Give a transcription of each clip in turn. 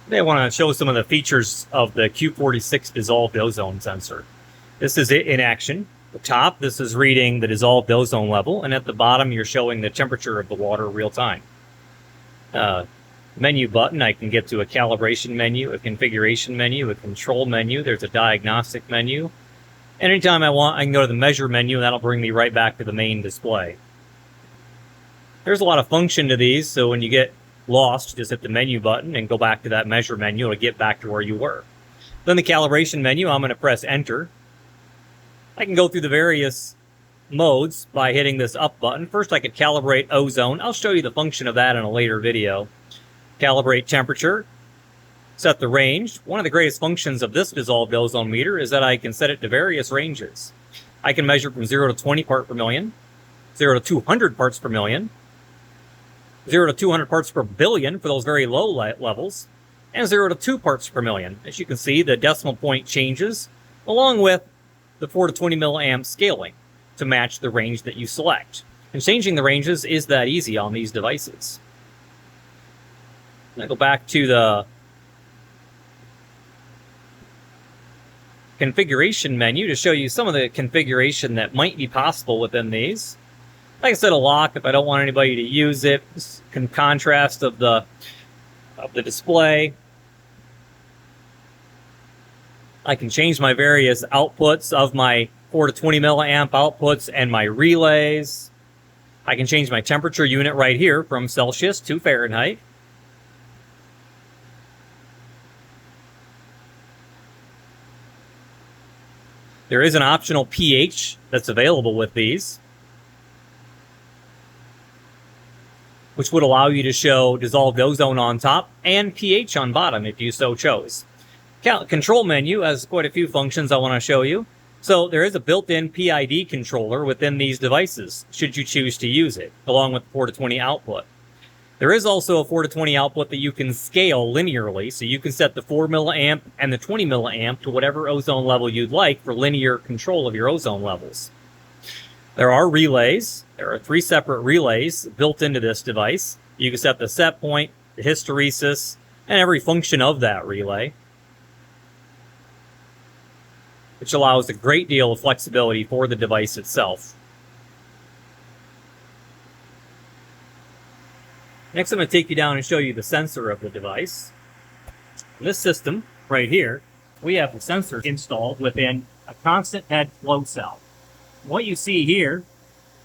Today I want to show some of the features of the Q46 Dissolved Ozone Sensor. This is it in action. At the top, this is reading the dissolved ozone level, and at the bottom, you're showing the temperature of the water real time. Menu button, I can get to a calibration menu, a configuration menu, a control menu. There's a diagnostic menu. Anytime I want, I can go to the measure menu, and that'll bring me right back to the main display. There's a lot of function to these, so when you get lost, just hit the menu button and go back to that measure menu to get back to where you were. Then the calibration menu, I'm going to press enter. I can go through the various modes by hitting this up button. First, I could calibrate ozone. I'll show you the function of that in a later video. Calibrate temperature. Set the range. One of the greatest functions of this dissolved ozone meter is that I can set it to various ranges. I can measure from 0 to 20 parts per million, 0 to 200 parts per million, 0 to 200 parts per billion for those very low levels, and 0 to 2 parts per million. As you can see, the decimal point changes, along with the 4 to 20 milliamp scaling to match the range that you select. And changing the ranges is that easy on these devices. I go back to the configuration menu to show you some of the configuration that might be possible within these. Like I said, a lock if I don't want anybody to use it. Contrast of the display. I can change my various outputs of my 4 to 20 milliamp outputs and my relays. I can change my temperature unit right here from Celsius to Fahrenheit. There is an optional pH that's available with these, which would allow you to show dissolved ozone on top and pH on bottom if you so chose. Control menu has quite a few functions I want to show you. So there is a built-in PID controller within these devices, should you choose to use it, along with 4 to 20 output. There is also a 4 to 20 output that you can scale linearly, so you can set the 4 milliamp and the 20 milliamp to whatever ozone level you'd like for linear control of your ozone levels. There are relays. There are 3 separate relays built into this device. You can set the set point, the hysteresis, and every function of that relay, which allows a great deal of flexibility for the device itself. Next, I'm going to take you down and show you the sensor of the device. In this system, right here, we have the sensor installed within a constant head flow cell. What you see here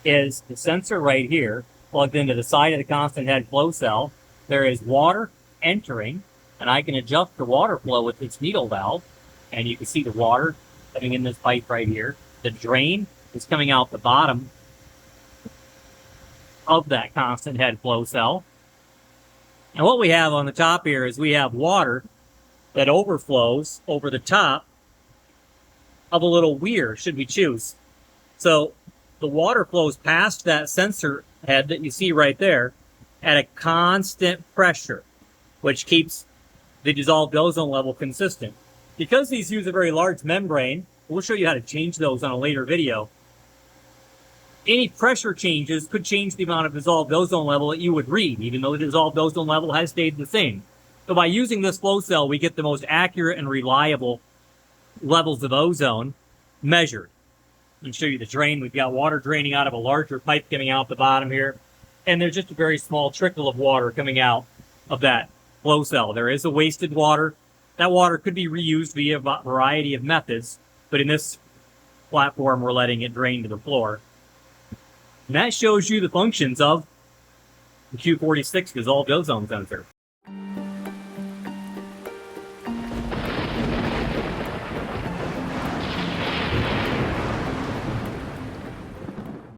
is the sensor right here plugged into the side of the constant head flow cell. There is water entering, and I can adjust the water flow with this needle valve, and you can see the water coming in this pipe right here. The drain is coming out the bottom of that constant head flow cell. And what we have on the top here is we have water that overflows over the top of a little weir, should we choose. So the water flows past that sensor head that you see right there at a constant pressure, which keeps the dissolved ozone level consistent. Because these use a very large membrane, we'll show you how to change those on a later video. Any pressure changes could change the amount of dissolved ozone level that you would read, even though the dissolved ozone level has stayed the same. So by using this flow cell, we get the most accurate and reliable levels of ozone measured. I'll show you the drain. We've got water draining out of a larger pipe coming out the bottom here. And there's just a very small trickle of water coming out of that flow cell. There is a wasted water. That water could be reused via a variety of methods, but in this platform, we're letting it drain to the floor. And that shows you the functions of the Q46 Dissolved Ozone Sensor.